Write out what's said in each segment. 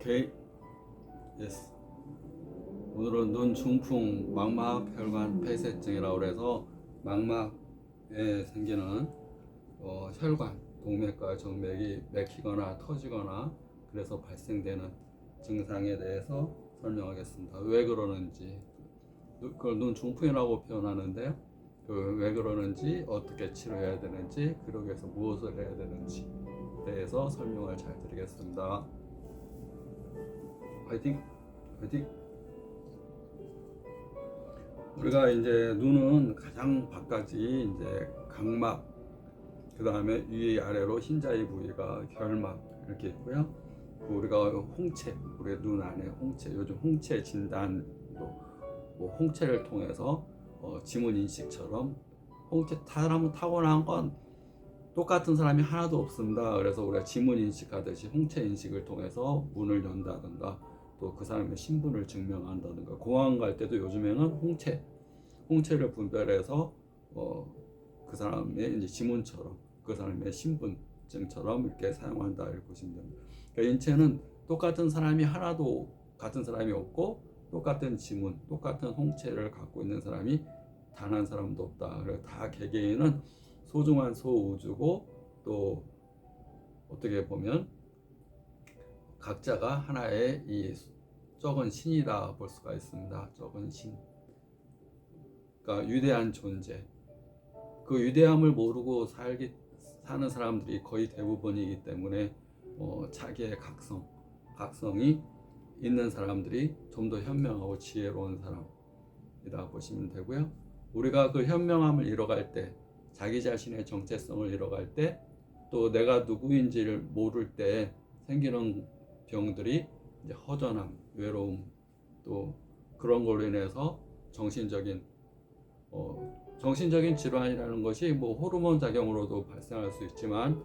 오케이. 예스. 오늘은 눈 중풍 망막 혈관 폐쇄증이라고 해서 망막에 생기는 혈관, 동맥과 정맥이 막히거나 터지거나 그래서 발생되는 증상에 대해서 설명하겠습니다. 왜 그러는지, 그걸 눈 중풍이라고 표현하는데요. 왜 그러는지, 어떻게 치료해야 되는지, 그러기 위해서 무엇을 해야 되는지 대해서 설명을 잘 드리겠습니다. 화이팅! 화이팅! 우리가 이제 눈은 가장 바깥이 이제 각막, 그 다음에 위 아래로 흰자위 부위가 결막 이렇게 있고요. 우리가 홍채, 우리 눈 안에 홍채, 요즘 홍채 진단도 뭐 홍채를 통해서 지문 인식처럼 홍채 사람은 타고난 건 똑같은 사람이 하나도 없습니다. 그래서 우리가 지문 인식하듯이 홍채 인식을 통해서 문을 연다든가 또 그 사람의 신분을 증명한다든가, 공항 갈 때도 요즘에는 홍채를 분별해서 그 사람의 이제 지문처럼 그 사람의 신분증처럼 이렇게 사용한다 이렇게 보시면 됩니다. 그러니까 인체는 똑같은 사람이 하나도 같은 사람이 없고 똑같은 지문, 똑같은 홍채를 갖고 있는 사람이 단 한 사람도 없다. 그래서 다 개개인은 소중한 소우주고, 또 어떻게 보면 각자가 하나의 이 적은 신이라 볼 수가 있습니다. 적은 신. 그러니까 위대한 존재. 그 위대함을 모르고 사는 사람들이 거의 대부분이기 때문에 자기의 각성이 있는 사람들이 좀 더 현명하고 지혜로운 사람이라 보시면 되고요. 우리가 그 현명함을 잃어갈 때, 자기 자신의 정체성을 잃어갈 때, 또 내가 누구인지를 모를 때 생기는 병들이 이제 허전함, 외로움, 또 그런 걸로 인해서 정신적인 질환이라는 것이 뭐 호르몬 작용으로도 발생할 수 있지만,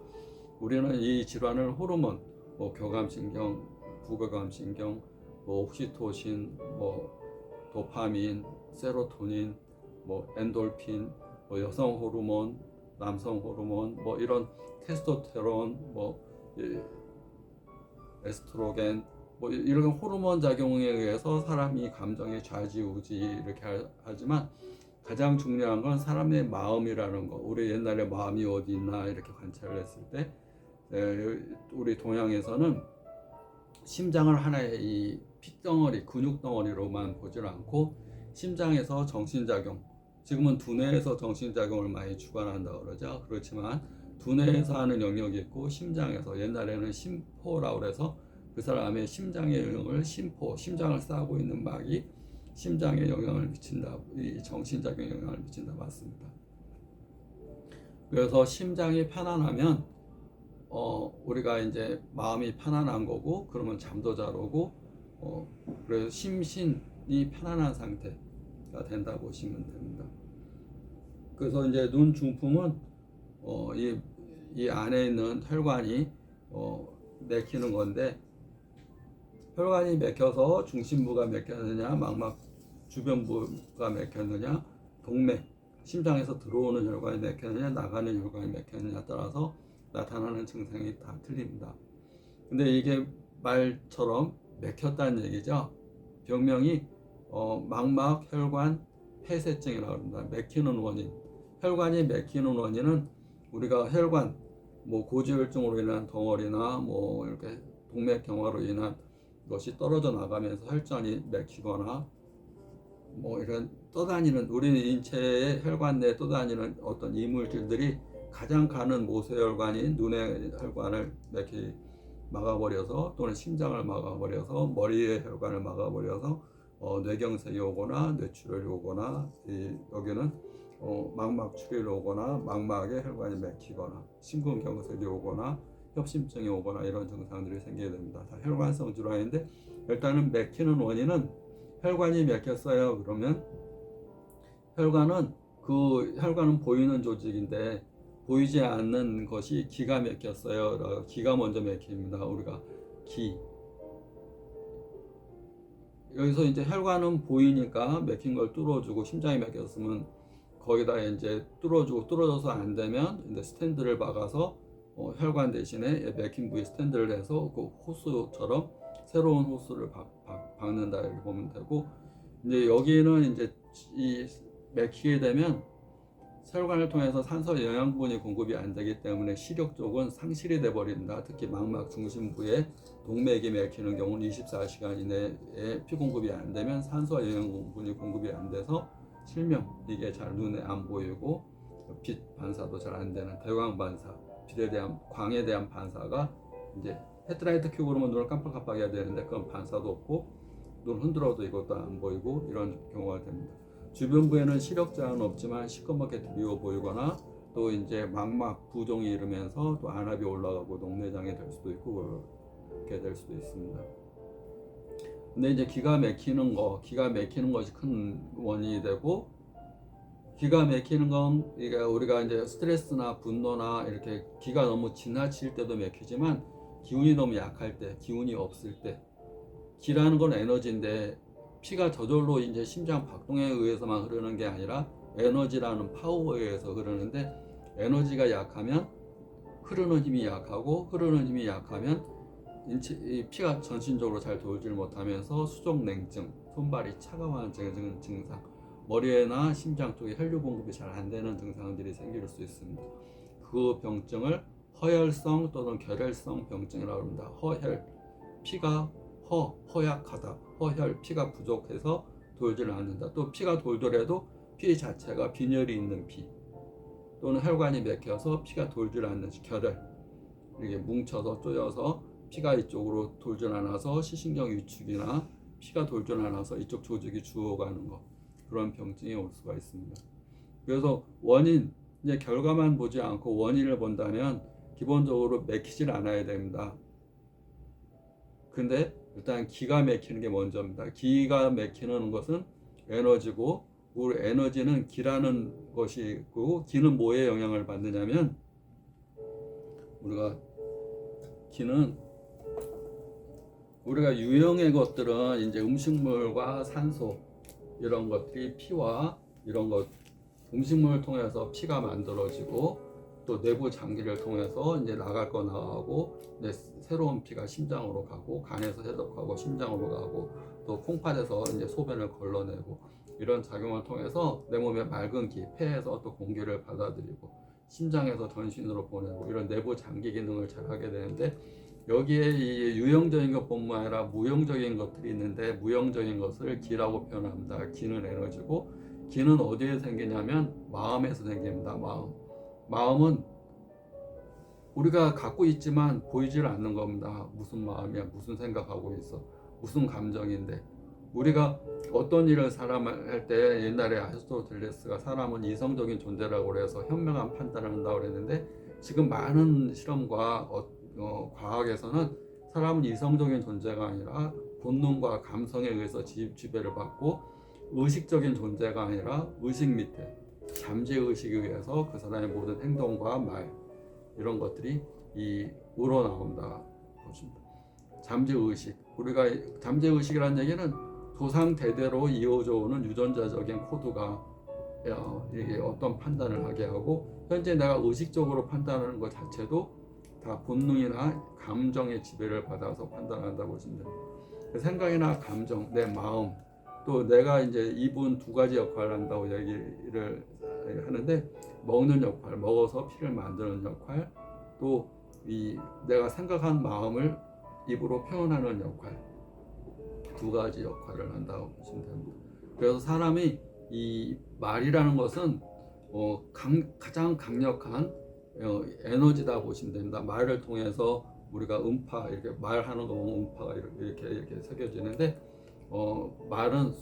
우리는 이 질환을 호르몬, 교감신경, 부교감신경, 옥시토신, 도파민, 세로토닌, 엔돌핀, 여성 호르몬, 남성 호르몬, 이런 테스토스테론, 에스트로겐, 이런 호르몬 작용에 의해서 사람이 감정이 좌지우지 이렇게 하지만, 가장 중요한 건 사람의 마음이라는 거. 우리 옛날에 마음이 어디 있나 이렇게 관찰을 했을 때, 우리 동양에서는 심장을 하나의 이 핏덩어리, 근육덩어리로만 보질 않고, 심장에서 정신작용, 지금은 두뇌에서 정신작용을 많이 주관한다고 그러죠. 그렇지만 두뇌에서 하는 영역이 있고, 심장에서, 옛날에는 심포라고 해서 그 사람의 심장의 영역을 심장을 싸고 있는 막이 심장에 영향을 미친다, 이 정신작용에 영향을 미친다, 맞습니다. 그래서 심장이 편안하면 우리가 이제 마음이 편안한 거고, 그러면 잠도 잘 오고, 그래서 심신이 편안한 상태가 된다고 보시면 됩니다. 그래서 이제 눈 중풍은 이 안에 있는 혈관이 막히는 건데, 혈관이 막혀서 중심부가 막혔느냐, 망막 주변부가 막혔느냐, 동맥, 심장에서 들어오는 혈관이 막혔느냐, 나가는 혈관이 막혔느냐에 따라서 나타나는 증상이 다 틀립니다. 근데 이게 말처럼 막혔다는 얘기죠. 병명이 망막 혈관 폐쇄증이라고 합니다. 막히는 원인. 혈관이 막히는 원인은 우리가 혈관, 고지혈증으로 인한 덩어리나 이렇게 동맥경화로 인한 것이 떨어져 나가면서 혈전이 막히거나, 이런 떠다니는, 우리 인체의 혈관 내에 떠다니는 어떤 이물질들이 가장 가는 모세혈관인 눈의 혈관을 막아버려서, 또는 심장을 막아버려서, 머리의 혈관을 막아버려서 뇌경색이 오거나 뇌출혈이 오거나, 여기는 망막 출혈이 오거나, 망막에 혈관이 막히거나, 심근경색이 오거나, 협심증이 오거나, 이런 증상들이 생기게 됩니다. 다 혈관성 질환인데, 일단은 막히는 원인은, 혈관이 막혔어요. 그러면 혈관은 보이는 조직인데, 보이지 않는 것이 기가 막혔어요. 기가 먼저 막힙니다. 우리가 여기서 이제 혈관은 보이니까 막힌 걸 뚫어주고, 심장이 막혔으면 거기다 이제 뚫어줘서 안 되면 이제 스텐드를 박아서 혈관 대신에 막힌 부위 스텐드를 해서 그 호수처럼 새로운 호수를 박는다 이렇게 보면 되고, 이제 여기는 이제 이 맥히게 되면 혈관을 통해서 산소 영양분이 공급이 안 되기 때문에 시력 쪽은 상실이 돼 버린다. 특히 망막 중심부에 동맥이 맥히는 경우는 24시간 이내에 피 공급이 안 되면 산소와 영양분이 공급이 안 돼서 실명, 이게 잘 눈에 안 보이고 빛 반사도 잘 안 되는 대광 반사, 빛에 대한 광에 대한 반사가 이제 헤드라이트 켜고 그러면 눈을 깜빡깜빡 해야 되는데 그건 반사도 없고 눈 흔들어도 이것도 안 보이고 이런 경우가 됩니다. 주변부에는 시력 저하는 없지만 시커멓게 드리워 보이거나 또 이제 망막 부종이 일으면서 또 안압이 올라가고 녹내장이 될 수도 있고 그렇게 될 수도 있습니다. 근데 이제 기가 막히는 것이 큰 원인이 되고, 기가 막히는 건 우리가 이제 스트레스나 분노나 이렇게 기가 너무 지나칠 때도 막히지만 기운이 너무 약할 때, 기운이 없을 때, 기라는 건 에너지인데 피가 저절로 이제 심장 박동에 의해서만 흐르는 게 아니라 에너지라는 파워에 의해서 흐르는데, 에너지가 약하면 흐르는 힘이 약하고 흐르는 힘이 약하면 피가 전신적으로 잘 돌질 못하면서 수족냉증, 손발이 차가워하는 증상, 머리에나 심장 쪽에 혈류 공급이 잘 안 되는 증상들이 생길 수 있습니다. 그 병증을 허혈성 또는 결혈성 병증이라고 합니다. 허혈, 피가 허약하다. 허혈, 피가 부족해서 돌지를 않는다. 또 피가 돌더라도 피 자체가 빈혈이 있는 피, 또는 혈관이 막혀서 피가 돌질 않는 결혈, 이렇게 뭉쳐서 쪼여서 피가 이쪽으로 돌질 않아서 시신경 위축이나 피가 돌질 않아서 이쪽 조직이 죽어가는 것, 그런 병증이 올 수가 있습니다. 그래서 원인, 이제 결과만 보지 않고 원인을 본다면 기본적으로 막히질 않아야 됩니다. 근데 일단 기가 막히는 게 먼저입니다. 기가 막히는 것은 에너지고, 우리 에너지는 기라는 것이고, 기는 뭐에 영향을 받느냐면, 우리가 유형의 것들은 이제 음식물과 산소 이런 것들이 피와 이런 것, 음식물을 통해서 피가 만들어지고 또 내부 장기를 통해서 이제 나갈 거 나가고, 이제 새로운 피가 심장으로 가고, 간에서 해독하고 심장으로 가고, 또 콩팥에서 이제 소변을 걸러내고, 이런 작용을 통해서 내 몸의 맑은 기, 폐에서 또 공기를 받아들이고 심장에서 전신으로 보내고, 이런 내부 장기 기능을 잘 하게 되는데, 여기에 이 유형적인 것뿐만 아니라 무형적인 것들이 있는데, 무형적인 것을 기라고 표현합니다. 기는 에너지고, 기는 어디에 생기냐면 마음에서 생깁니다. 마음은 우리가 갖고 있지만 보이질 않는 겁니다. 무슨 마음이야, 무슨 생각하고 있어, 무슨 감정인데. 우리가 어떤 일을 사람을 할 때, 옛날에 아리스토텔레스가 사람은 이성적인 존재라고 그래서 현명한 판단을 한다고 그랬는데, 지금 많은 실험과 과학에서는 사람은 이성적인 존재가 아니라 본능과 감성에 의해서 지배를 받고, 의식적인 존재가 아니라 의식 밑에 잠재의식에 의해서 그 사람의 모든 행동과 말, 이런 것들이 우러나온다 보십니다. 잠재의식, 우리가 잠재의식이라는 얘기는 조상 대대로 이어져 오는 유전자적인 코드가 이게 어떤 판단을 하게 하고, 현재 내가 의식적으로 판단하는 것 자체도 다 본능이나 감정의 지배를 받아서 판단한다고 보시면 됩니다. 생각이나 감정, 내 마음, 또 내가 이제 이분 두 가지 역할을 한다고 얘기를 하는데, 먹는 역할, 먹어서 피를 만드는 역할, 또 내가 생각한 마음을 입으로 표현하는 역할, 두 가지 역할을 한다고 보시면 됩니다. 그래서 사람이 이 말이라는 것은 가장 강력한 에너지다 보시면 됩니다. 말을 통해서 우리가 음파, 이렇게 말하는 거 보면 음파가 이렇게 새겨지는데, 말은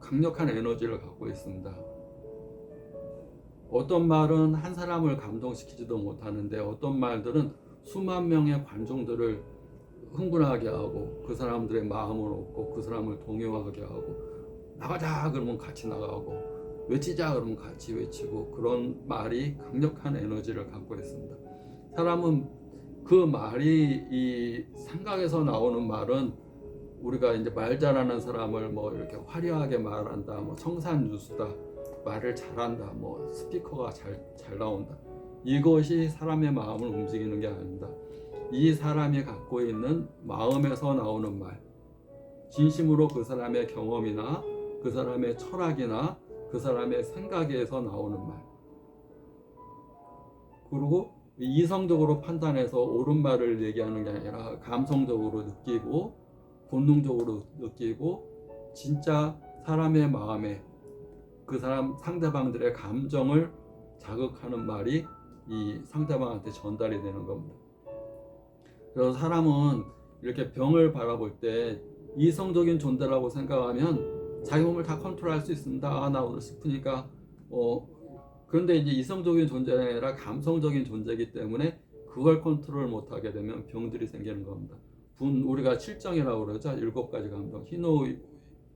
강력한 에너지를 갖고 있습니다. 어떤 말은 한 사람을 감동시키지도 못하는데, 어떤 말들은 수만 명의 관중들을 흥분하게 하고 그 사람들의 마음을 얻고 그 사람을 동요하게 하고, 나가자 그러면 같이 나가고, 외치자 그러면 같이 외치고, 그런 말이 강력한 에너지를 갖고 있습니다. 사람은 그 말이, 이 생각에서 나오는 말은, 우리가 이제 말 잘하는 사람을 뭐 이렇게 화려하게 말한다, 뭐 청산유수다, 말을 잘한다, 뭐 스피커가 잘 나온다, 이것이 사람의 마음을 움직이는 게 아닙니다. 이 사람이 갖고 있는 마음에서 나오는 말, 진심으로 그 사람의 경험이나 그 사람의 철학이나 그 사람의 생각에서 나오는 말. 그리고 이성적으로 판단해서 옳은 말을 얘기하는 게 아니라 감성적으로 느끼고 본능적으로 느끼고 진짜 사람의 마음에 그 사람 상대방들의 감정을 자극하는 말이 이 상대방한테 전달이 되는 겁니다. 그래서 사람은 이렇게 병을 바라볼 때 이성적인 존재라고 생각하면 자기 몸을 다 컨트롤할 수 있습니다. 아, 나 오늘 슬프니까 그런데 이제 이성적인 존재가 아니라 감성적인 존재이기 때문에 그걸 컨트롤 못하게 되면 병들이 생기는 겁니다. 우리가 7정이라고 그러죠. 7가지 감정. 희노,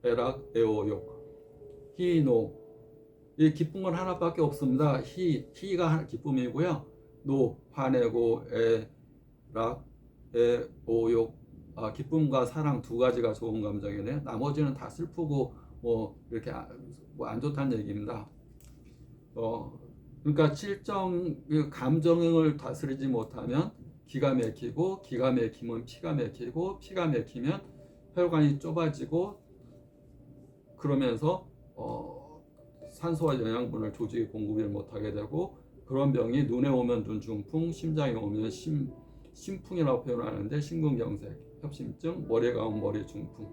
애락, 애오,욕. 희노. 이 기쁜 건 하나밖에 없습니다. 희가 기쁨이고요. 노, 화내고, 애락, 애오,욕. 기쁨과 사랑 2가지가 좋은 감정이네요. 나머지는 다 슬프고 이렇게 안 좋다는 얘기입니다. 그러니까 7정 감정을 다스리지 못하면 기가 막히고, 기가 막히면 피가 막히고, 피가 막히면 혈관이 좁아지고, 그러면서 산소와 영양분을 조직이 공급을 못하게 되고, 그런 병이 눈에 오면 눈중풍, 심장에 오면 심풍이라고 표현하는데 심근경색, 협심증, 머리에 가면 머리중풍.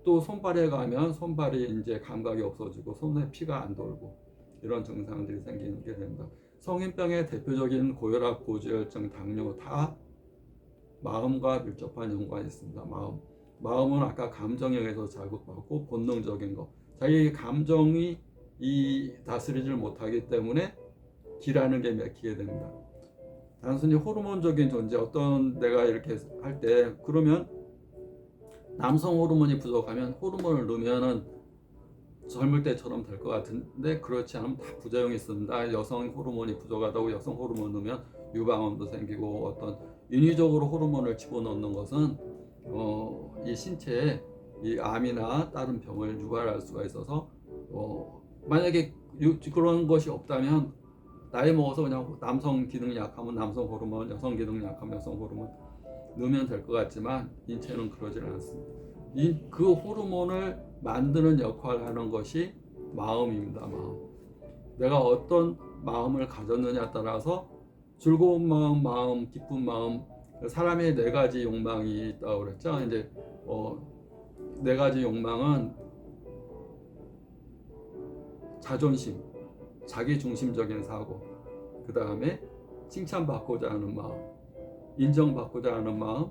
또 손발에 가면 손발이 이제 감각이 없어지고 손에 피가 안 돌고 이런 증상들이 생기게 됩니다. 성인병의 대표적인 고혈압, 고지혈증, 당뇨 다 마음과 밀접한 연관이 있습니다. 마음은 아까 감정에 의해서 자극받고 본능적인 거, 자기 감정이 다스리질 못하기 때문에 기라는 게 막히게 됩니다. 단순히 호르몬적인 존재, 어떤 내가 이렇게 할 때 그러면 남성 호르몬이 부족하면 호르몬을 넣으면은 젊을 때처럼 될 것 같은데 그렇지 않으면 다 부작용이 있습니다. 여성 호르몬이 부족하다고 여성 호르몬 넣으면 유방암도 생기고, 어떤 인위적으로 호르몬을 집어넣는 것은 이 신체에 이 암이나 다른 병을 유발할 수가 있어서 만약에 그런 것이 없다면 나이 먹어서 그냥 남성 기능이 약하면 남성 호르몬, 여성 기능이 약하면 여성 호르몬 넣으면 될 것 같지만 인체는 그러지는 않습니다. 그 호르몬을 만드는 역할을 하는 것이 마음입니다. 내가 어떤 마음을 가졌느냐에 따라서 즐거운 마음, 기쁜 마음, 사람의 4가지 욕망이 있다고 그랬죠. 이제 4가지 욕망은 자존심, 자기중심적인 사고, 그 다음에 칭찬받고자 하는 마음, 인정받고자 하는 마음,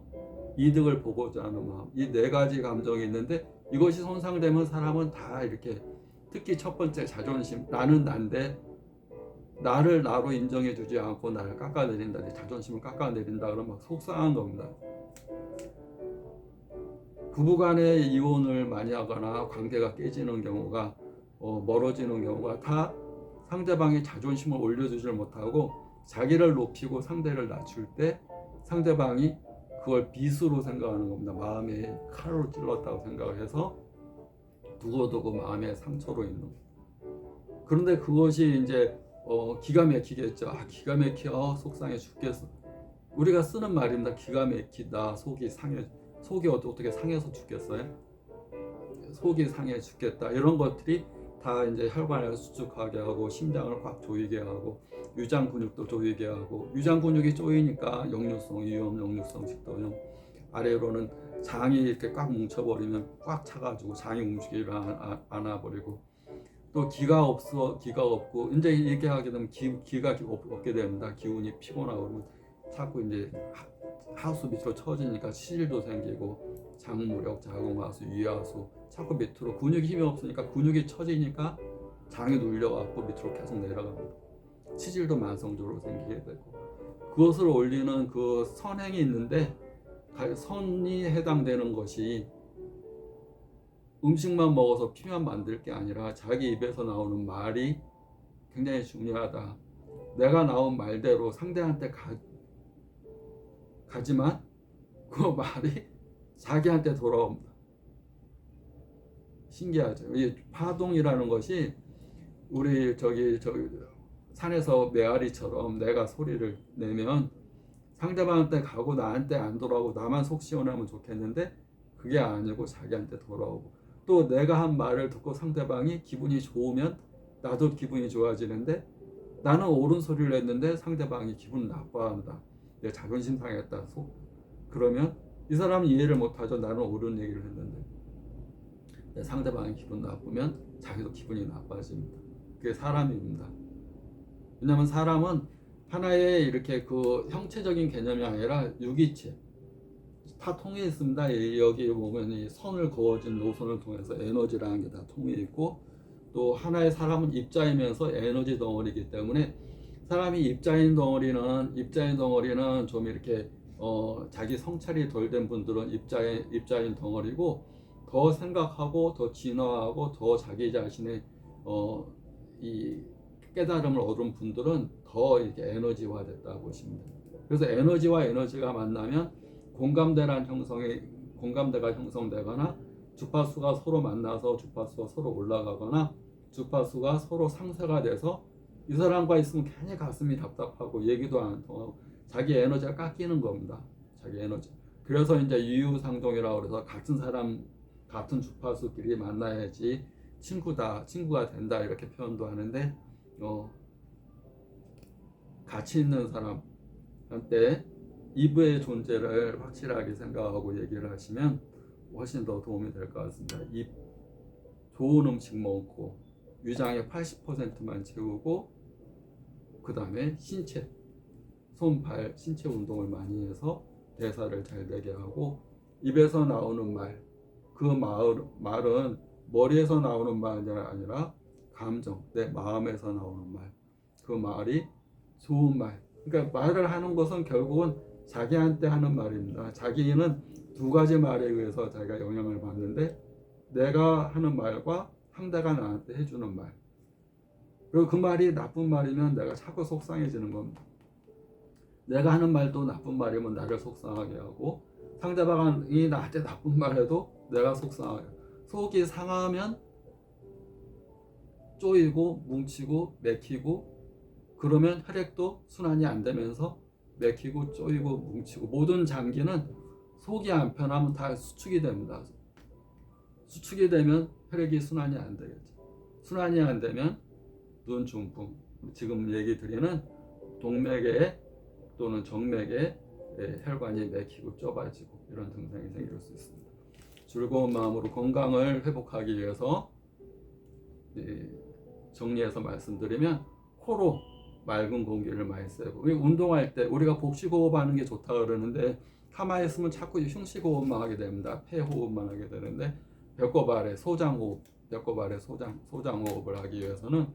이득을 보고자 하는 마음, 이 4가지 감정이 있는데 이것이 손상되면 사람은 다 이렇게, 특히 첫 번째 자존심, 나는 난데 나를 나로 인정해 주지 않고 나를 깎아내린다, 자존심을 깎아내린다 그러면 막 속상한 겁니다. 부부간의 이혼을 많이 하거나 관계가 깨지는 경우가, 멀어지는 경우가 다 상대방이 자존심을 올려주질 못하고 자기를 높이고 상대를 낮출 때 상대방이 그걸 빚으로 생각하는 겁니다. 마음에 칼로 찔렀다고 생각을 해서 두고두고 마음의 상처로 있는 겁니다. 그런데 그것이 이제 기가 막히겠죠. 기가 막혀, 속상해 죽겠어. 우리가 쓰는 말입니다. 기가 막히다, 속이 어떻게 상해서 죽겠어요? 속이 상해 죽겠다. 이런 것들이 다 이제 혈관을 수축하게 하고 심장을 꽉 조이게 하고 유장 근육도 조이게 하고, 유장 근육이 조이니까 역류성 위염, 역류성 식도염, 아래로는 장이 이렇게 꽉 뭉쳐버리면 꽉 차가지고 장이 움직이지 않아 버리고, 또 기가 없고 이제 이렇게 하게 되면 기가 없게 됩니다. 기운이 피곤하고 그러면 자꾸 이제 하수 밑으로 처지니까 치질도 생기고, 장무력, 자궁하수, 위하수 자꾸 밑으로, 근육이 힘이 없으니까 근육이 처지니까 장이 눌려갖고 밑으로 계속 내려갑니다. 치질도 만성적으로 생기게 되고, 그것을 올리는 그 선행이 있는데 선이 해당되는 것이 음식만 먹어서 피만 만들 게 아니라 자기 입에서 나오는 말이 굉장히 중요하다. 내가 나온 말대로 상대한테 가지만 그 말이 자기한테 돌아옵니다. 신기하죠. 이 파동이라는 것이 우리 저기 산에서 메아리처럼 내가 소리를 내면 상대방한테 가고 나한테 안 돌아오고 나만 속 시원하면 좋겠는데 그게 아니고 자기한테 돌아오고, 또 내가 한 말을 듣고 상대방이 기분이 좋으면 나도 기분이 좋아지는데, 나는 옳은 소리를 했는데 상대방이 기분 나빠한다, 내 자존심 상했다, 그러면 이 사람은 이해를 못하죠. 나는 옳은 얘기를 했는데. 상대방이 기분 나쁘면 자기도 기분이 나빠집니다. 그게 사람입니다. 왜냐하면 사람은 하나의 이렇게 그 형체적인 개념이 아니라 유기체, 다 통해 있습니다. 여기 보면 이 선을 그어진 노선을 통해서 에너지라는 게 다 통해 있고, 또 하나의 사람은 입자이면서 에너지 덩어리이기 때문에, 사람이 입자인 덩어리는 좀 이렇게 자기 성찰이 덜 된 분들은 입자인 덩어리고, 더 생각하고 더 진화하고 더 자기 자신의 이 깨달음을 얻은 분들은 더 이렇게 에너지화 됐다고 보시면 됩니다. 그래서 에너지와 에너지가 만나면 공감대가 형성되거나, 주파수가 서로 만나서 주파수가 서로 올라가거나, 주파수가 서로 상쇄가 돼서 이 사람과 있으면 괜히 가슴이 답답하고 얘기도 안 통하고 자기 에너지가 깎이는 겁니다. 자기 에너지. 그래서 이제 유유상종이라고 그래서 같은 사람 같은 주파수끼리 만나야지 친구가 된다, 이렇게 표현도 하는데, 가치 있는 사람한테 이브의 존재를 확실하게 생각하고 얘기를 하시면 훨씬 더 도움이 될 것 같습니다. 입, 좋은 음식 먹고 위장의 80%만 채우고, 그 다음에 신체, 손, 발, 신체 운동을 많이 해서 대사를 잘 되게 하고, 입에서 나오는 말, 그 말은 머리에서 나오는 말이 아니라 감정, 내 마음에서 나오는 말, 그 말이 좋은 말. 그러니까 말을 하는 것은 결국은 자기한테 하는 말입니다. 자기는 두 가지 말에 의해서 자기가 영향을 받는데, 내가 하는 말과 상대가 나한테 해주는 말. 그리고 그 말이 나쁜 말이면 내가 자꾸 속상해지는 겁니다. 내가 하는 말도 나쁜 말이면 나를 속상하게 하고, 상대방이 나한테 나쁜 말해도 내가 속상하게. 속이 상하면 쪼이고 뭉치고 맥히고, 그러면 혈액도 순환이 안 되면서 맥히고 쪼이고 뭉치고, 모든 장기는 속이 안 편하면 다 수축이 됩니다. 수축이 되면 혈액이 순환이 안 되겠죠. 순환이 안 되면 눈 중풍, 지금 얘기 드리는 동맥에 또는 정맥에 혈관이 맥히고 좁아지고 이런 증상이 생길 수 있습니다. 즐거운 마음으로 건강을 회복하기 위해서 정리해서 말씀드리면, 코로 맑은 공기를 많이 쐬고, 운동할 때 우리가 복식호흡하는 게 좋다 그러는데 가만히 있으면 자꾸 흉식호흡만 하게 됩니다. 폐호흡만 하게 되는데, 배꼽 아래 소장호흡, 소장호흡을 하기 위해서는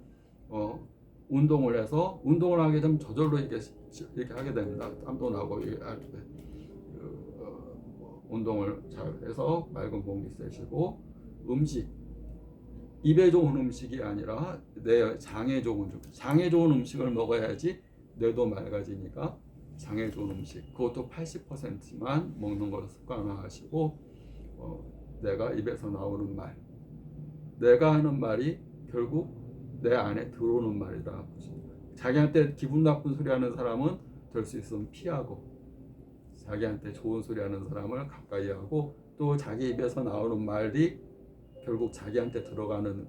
운동을 해서, 운동을 하게 되면 저절로 이렇게 하게 됩니다. 땀도 나고, 운동을 잘 해서 맑은 공기 쐬시고, 음식, 입에 좋은 음식이 아니라 내 장에 좋은 음식을 먹어야지 뇌도 맑아지니까, 장에 좋은 음식, 그것도 80%만 먹는 걸 습관화하시고, 내가 입에서 나오는 말, 내가 하는 말이 결국 내 안에 들어오는 말이다. 자기한테 기분 나쁜 소리 하는 사람은 될 수 있으면 피하고, 자기한테 좋은 소리 하는 사람을 가까이 하고, 또 자기 입에서 나오는 말이 결국 자기한테 들어가는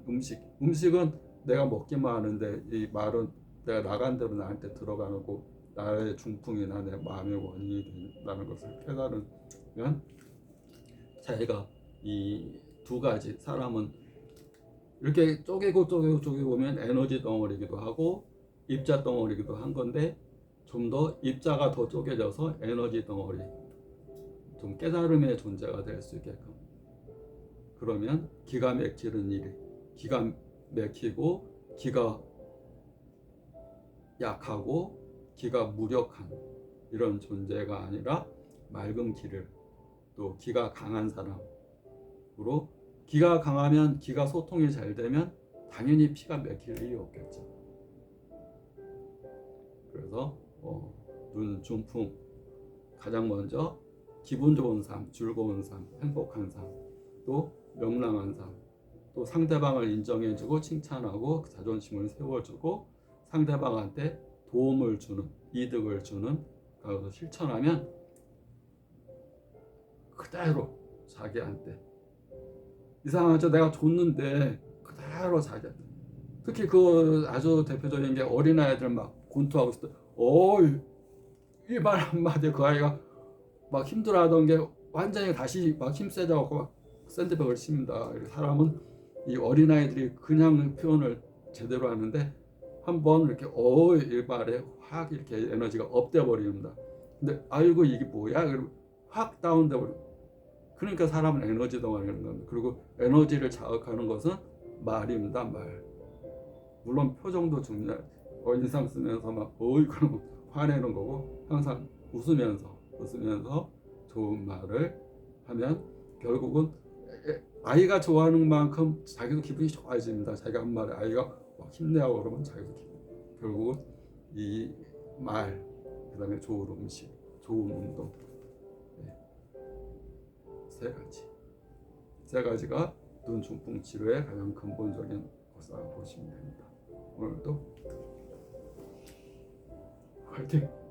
음식은 내가 먹기만 하는데, 이 말은 내가 나간 대로 나한테 들어가고 나의 중풍이나 내 마음의 원인이 된다는 것을 깨달으면, 자기가 이 두 가지, 사람은 이렇게 쪼개고 보면 에너지 덩어리기도 하고 입자 덩어리기도 한 건데, 좀 더 입자가 더 쪼개져서 에너지 덩어리, 좀 깨달음의 존재가 될 수 있게끔. 그러면 기가 막히는 일이, 기가 막히고 기가 약하고 기가 무력한 이런 존재가 아니라 맑은 기를, 또 기가 강한 사람으로, 기가 강하면, 기가 소통이 잘 되면 당연히 피가 막힐 일이 없겠죠. 그래서 눈 중풍, 가장 먼저 기분 좋은 삶, 즐거운 삶, 행복한 삶, 또 명랑한 삶, 또 상대방을 인정해주고 칭찬하고 자존심을 세워주고 상대방한테 도움을 주는, 이득을 주는, 그것을 실천하면 그대로 자기한테. 이상하죠? 내가 줬는데 그대로 자기한테. 특히 그 아주 대표적인 게 어린아이들 막 권투하고 있을 때 이 말 한마디에 그 아이가 막 힘들어하던 게 완전히 다시 막 힘세져갖고 막 샌드백을 칩니다. 사람은 이 어린아이들이 그냥 표현을 제대로 하는데 한번 이렇게 이 말에 확 이렇게 에너지가 업돼 버립니다. 근데 아이고 이게 뭐야? 그러면 확 다운돼 버려. 그러니까 사람은 에너지 덩어리라는 겁니다. 그리고 에너지를 자극하는 것은 말입니다. 말. 물론 표정도 중요하지. 인상 쓰면서 막 그러면 화내는 거고 항상 웃으면서 좋은 말을 하면 결국은 아이가 좋아하는 만큼 자기도 기분이 좋아집니다. 자기가 한 말에 아이가 막 힘내고 그러면 자기도 결국은 이 말, 그다음에 좋은 음식, 좋은 운동, 세 가지가 눈 중풍 치료의 가장 근본적인 것이라고 보시면 됩니다. 오늘도 화이팅!